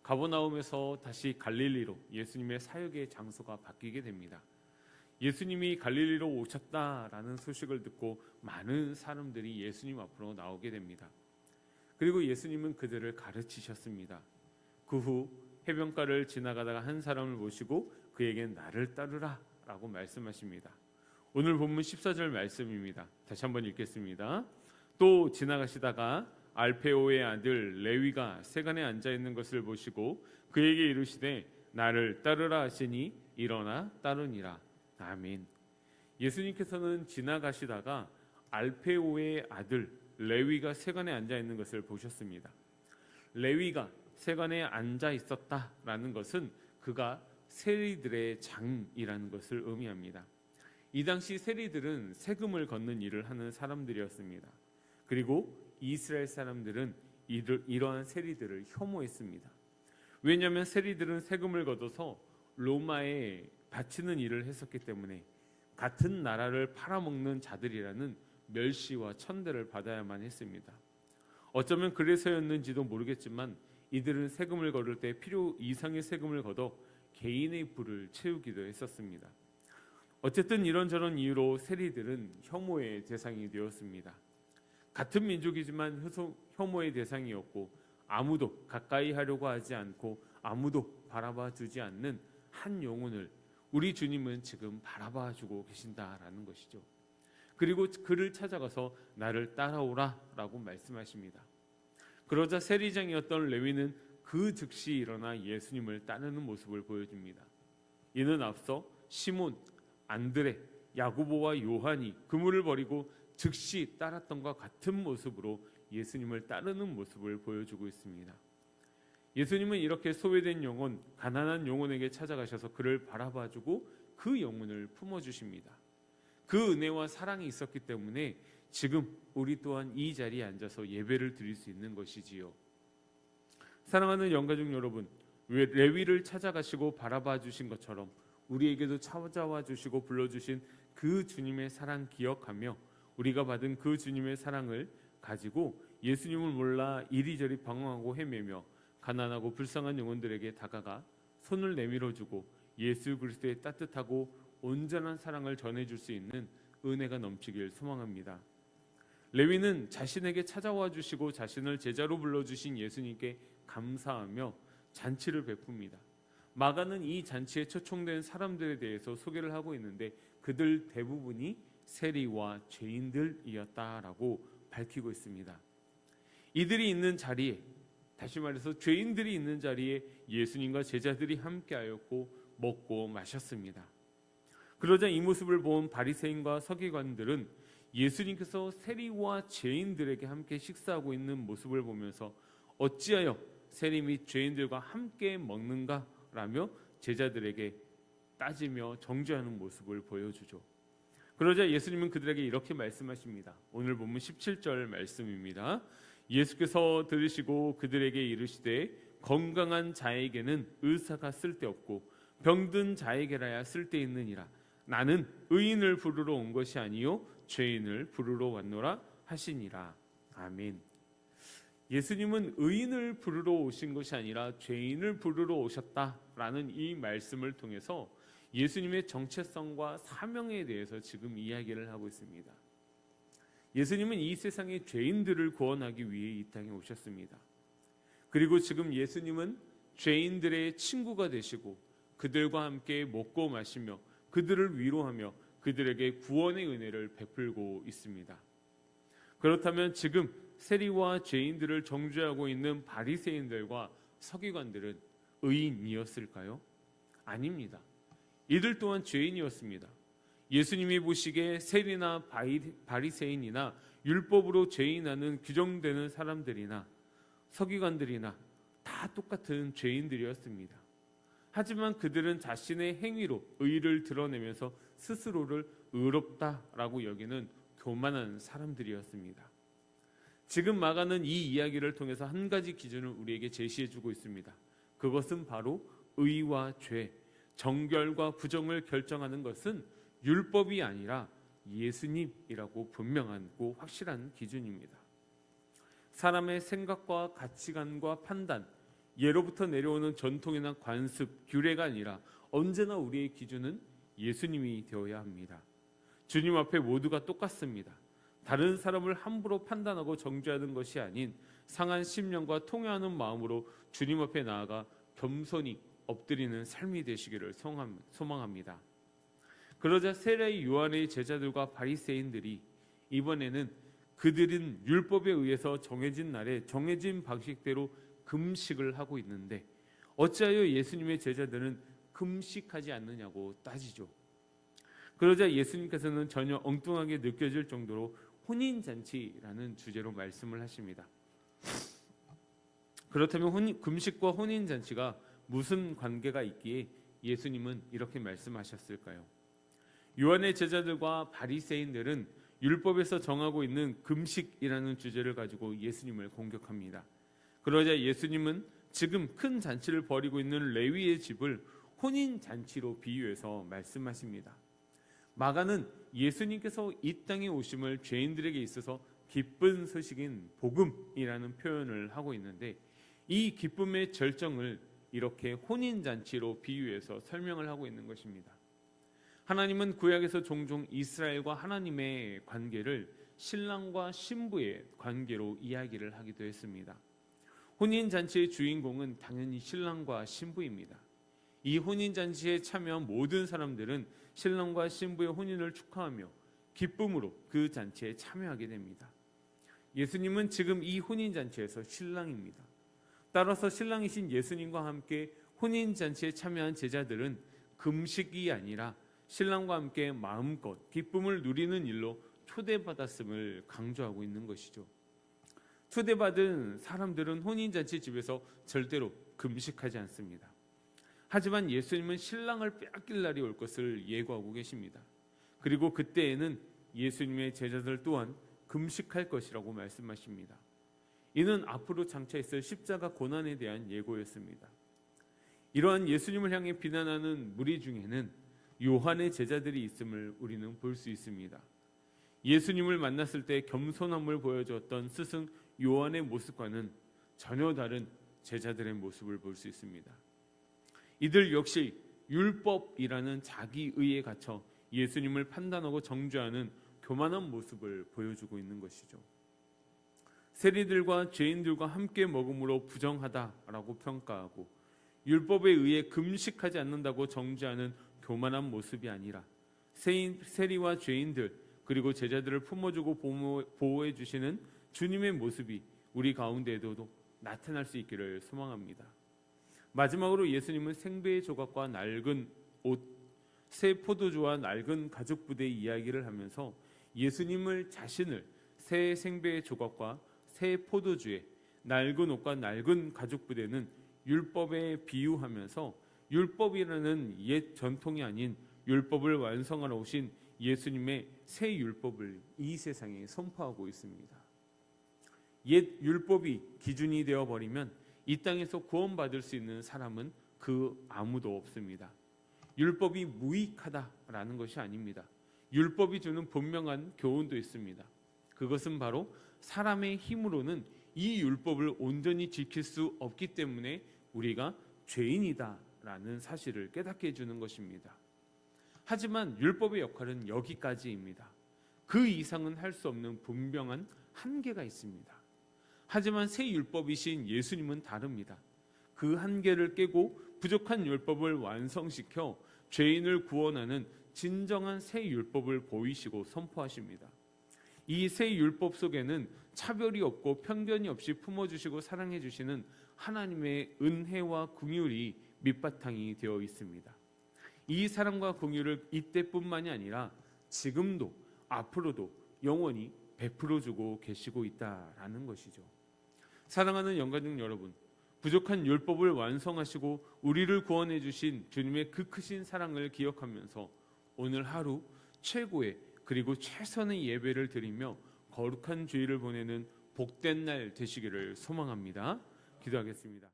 가버나움에서 다시 갈릴리로 예수님의 사역의 장소가 바뀌게 됩니다. 예수님이 갈릴리로 오셨다라는 소식을 듣고 많은 사람들이 예수님 앞으로 나오게 됩니다. 그리고 예수님은 그들을 가르치셨습니다. 그 후 해변가를 지나가다가 한 사람을 모시고 그에게 나를 따르라 라고 말씀하십니다. 오늘 본문 14절 말씀입니다. 다시 한번 읽겠습니다. 또 지나가시다가 알페오의 아들 레위가 세간에 앉아있는 것을 보시고 그에게 이르시되 나를 따르라 하시니 일어나 따르니라. 아멘. 예수님께서는 지나가시다가 알페오의 아들 레위가 세간에 앉아있는 것을 보셨습니다. 레위가 세간에 앉아 있었다라는 것은 그가 세리들의 장이라는 것을 의미합니다. 이 당시 세리들은 세금을 걷는 일을 하는 사람들이었습니다. 그리고 이스라엘 사람들은 이러한 세리들을 혐오했습니다. 왜냐하면 세리들은 세금을 걷어서 로마에 바치는 일을 했었기 때문에 같은 나라를 팔아먹는 자들이라는 멸시와 천대를 받아야만 했습니다. 어쩌면 그래서였는지도 모르겠지만 이들은 세금을 거둘 때 필요 이상의 세금을 걷어 개인의 부를 채우기도 했었습니다. 어쨌든 이런저런 이유로 세리들은 혐오의 대상이 되었습니다. 같은 민족이지만 혐오의 대상이었고 아무도 가까이 하려고 하지 않고 아무도 바라봐 주지 않는 한 영혼을 우리 주님은 지금 바라봐 주고 계신다라는 것이죠. 그리고 그를 찾아가서 나를 따라오라 라고 말씀하십니다. 그러자 세리장이었던 레위는 그 즉시 일어나 예수님을 따르는 모습을 보여줍니다. 이는 앞서 시몬, 안드레, 야고보와 요한이 그물을 버리고 즉시 따랐던 것과 같은 모습으로 예수님을 따르는 모습을 보여주고 있습니다. 예수님은 이렇게 소외된 영혼, 가난한 영혼에게 찾아가셔서 그를 바라봐주고 그 영혼을 품어주십니다. 그 은혜와 사랑이 있었기 때문에 지금 우리 또한 이 자리에 앉아서 예배를 드릴 수 있는 것이지요. 사랑하는 영가족 여러분, 레위를 찾아가시고 바라봐 주신 것처럼 우리에게도 찾아와 주시고 불러주신 그 주님의 사랑 기억하며 우리가 받은 그 주님의 사랑을 가지고 예수님을 몰라 이리저리 방황하고 헤매며 가난하고 불쌍한 영혼들에게 다가가 손을 내밀어주고 예수 그리스도의 따뜻하고 온전한 사랑을 전해줄 수 있는 은혜가 넘치길 소망합니다. 레위는 자신에게 찾아와 주시고 자신을 제자로 불러주신 예수님께 감사하며 잔치를 베풉니다. 마가는 이 잔치에 초청된 사람들에 대해서 소개를 하고 있는데 그들 대부분이 세리와 죄인들이었다라고 밝히고 있습니다. 이들이 있는 자리에, 다시 말해서 죄인들이 있는 자리에 예수님과 제자들이 함께하였고 먹고 마셨습니다. 그러자 이 모습을 본 바리새인과 서기관들은 예수님께서 세리와 죄인들에게 함께 식사하고 있는 모습을 보면서 어찌하여 세리 및 죄인들과 함께 먹는가? 라며 제자들에게 따지며 정죄하는 모습을 보여주죠. 그러자 예수님은 그들에게 이렇게 말씀하십니다. 오늘 본문 17절 말씀입니다. 예수께서 들으시고 그들에게 이르시되 건강한 자에게는 의사가 쓸데없고 병든 자에게라야 쓸데있느니라. 나는 의인을 부르러 온 것이 아니요 죄인을 부르러 왔노라 하시니라. 아멘. 예수님은 의인을 부르러 오신 것이 아니라 죄인을 부르러 오셨다라는 이 말씀을 통해서 예수님의 정체성과 사명에 대해서 지금 이야기를 하고 있습니다. 예수님은 이 세상의 죄인들을 구원하기 위해 이 땅에 오셨습니다. 그리고 지금 예수님은 죄인들의 친구가 되시고 그들과 함께 먹고 마시며 그들을 위로하며 그들에게 구원의 은혜를 베풀고 있습니다. 그렇다면 지금 세리와 죄인들을 정죄하고 있는 바리새인들과 서기관들은 의인이었을까요? 아닙니다. 이들 또한 죄인이었습니다. 예수님이 보시기에 세리나 바리새인이나 율법으로 죄인하는 규정되는 사람들이나 서기관들이나 다 똑같은 죄인들이었습니다. 하지만 그들은 자신의 행위로 의를 드러내면서 스스로를 의롭다라고 여기는 교만한 사람들이었습니다. 지금 마가는 이 이야기를 통해서 한 가지 기준을 우리에게 제시해주고 있습니다. 그것은 바로 의와 죄, 정결과 부정을 결정하는 것은 율법이 아니라 예수님이라고 분명하고 확실한 기준입니다. 사람의 생각과 가치관과 판단, 예로부터 내려오는 전통이나 관습, 규례가 아니라 언제나 우리의 기준은 예수님이 되어야 합니다. 주님 앞에 모두가 똑같습니다. 다른 사람을 함부로 판단하고 정죄하는 것이 아닌 상한 심령과 통회하는 마음으로 주님 앞에 나아가 겸손히 엎드리는 삶이 되시기를 소망합니다. 그러자 세례 요한의 제자들과 바리새인들이 이번에는 그들은 율법에 의해서 정해진 날에 정해진 방식대로 금식을 하고 있는데 어찌하여 예수님의 제자들은 금식하지 않느냐고 따지죠. 그러자 예수님께서는 전혀 엉뚱하게 느껴질 정도로 혼인잔치라는 주제로 말씀을 하십니다. 그렇다면 금식과 혼인잔치가 무슨 관계가 있기에 예수님은 이렇게 말씀하셨을까요? 요한의 제자들과 바리새인들은 율법에서 정하고 있는 금식이라는 주제를 가지고 예수님을 공격합니다. 그러자 예수님은 지금 큰 잔치를 벌이고 있는 레위의 집을 혼인잔치로 비유해서 말씀하십니다. 마가는 예수님께서 이 땅에 오심을 죄인들에게 있어서 기쁜 소식인 복음이라는 표현을 하고 있는데 이 기쁨의 절정을 이렇게 혼인잔치로 비유해서 설명을 하고 있는 것입니다. 하나님은 구약에서 종종 이스라엘과 하나님의 관계를 신랑과 신부의 관계로 이야기를 하기도 했습니다. 혼인잔치의 주인공은 당연히 신랑과 신부입니다. 이 혼인잔치에 참여한 모든 사람들은 신랑과 신부의 혼인을 축하하며 기쁨으로 그 잔치에 참여하게 됩니다. 예수님은 지금 이 혼인잔치에서 신랑입니다. 따라서 신랑이신 예수님과 함께 혼인잔치에 참여한 제자들은 금식이 아니라 신랑과 함께 마음껏 기쁨을 누리는 일로 초대받았음을 강조하고 있는 것이죠. 초대받은 사람들은 혼인잔치 집에서 절대로 금식하지 않습니다. 하지만 예수님은 신랑을 빼앗길 날이 올 것을 예고하고 계십니다. 그리고 그때에는 예수님의 제자들 또한 금식할 것이라고 말씀하십니다. 이는 앞으로 장차 있을 십자가 고난에 대한 예고였습니다. 이러한 예수님을 향해 비난하는 무리 중에는 요한의 제자들이 있음을 우리는 볼 수 있습니다. 예수님을 만났을 때 겸손함을 보여주었던 스승 요한의 모습과는 전혀 다른 제자들의 모습을 볼 수 있습니다. 이들 역시 율법이라는 자기의에 갇혀 예수님을 판단하고 정죄하는 교만한 모습을 보여주고 있는 것이죠. 세리들과 죄인들과 함께 먹음으로 부정하다라고 평가하고 율법에 의해 금식하지 않는다고 정죄하는 교만한 모습이 아니라 세리와 죄인들 그리고 제자들을 품어주고 보호해 주시는 주님의 모습이 우리 가운데에도 나타날 수 있기를 소망합니다. 마지막으로 예수님은 생배의 조각과 낡은 옷, 새 포도주와 낡은 가죽 부대의 이야기를 하면서 예수님을 자신을 새 생배의 조각과 새 포도주에 낡은 옷과 낡은 가죽 부대는 율법에 비유하면서 율법이라는 옛 전통이 아닌 율법을 완성하러 오신 예수님의 새 율법을 이 세상에 선포하고 있습니다. 옛 율법이 기준이 되어버리면 이 땅에서 구원받을 수 있는 사람은 그 아무도 없습니다. 율법이 무익하다라는 것이 아닙니다. 율법이 주는 분명한 교훈도 있습니다. 그것은 바로 사람의 힘으로는 이 율법을 온전히 지킬 수 없기 때문에 우리가 죄인이다라는 사실을 깨닫게 해주는 것입니다. 하지만 율법의 역할은 여기까지입니다. 그 이상은 할 수 없는 분명한 한계가 있습니다. 하지만 새 율법이신 예수님은 다릅니다. 그 한계를 깨고 부족한 율법을 완성시켜 죄인을 구원하는 진정한 새 율법을 보이시고 선포하십니다. 이 새 율법 속에는 차별이 없고 편견이 없이 품어주시고 사랑해주시는 하나님의 은혜와 긍휼이 밑바탕이 되어 있습니다. 이 사랑과 긍휼을 이때뿐만이 아니라 지금도 앞으로도 영원히 베풀어주고 계시고 있다라는 것이죠. 사랑하는 영가족 여러분, 부족한 율법을 완성하시고 우리를 구원해 주신 주님의 그 크신 사랑을 기억하면서 오늘 하루 최고의 그리고 최선의 예배를 드리며 거룩한 주일을 보내는 복된 날 되시기를 소망합니다. 기도하겠습니다.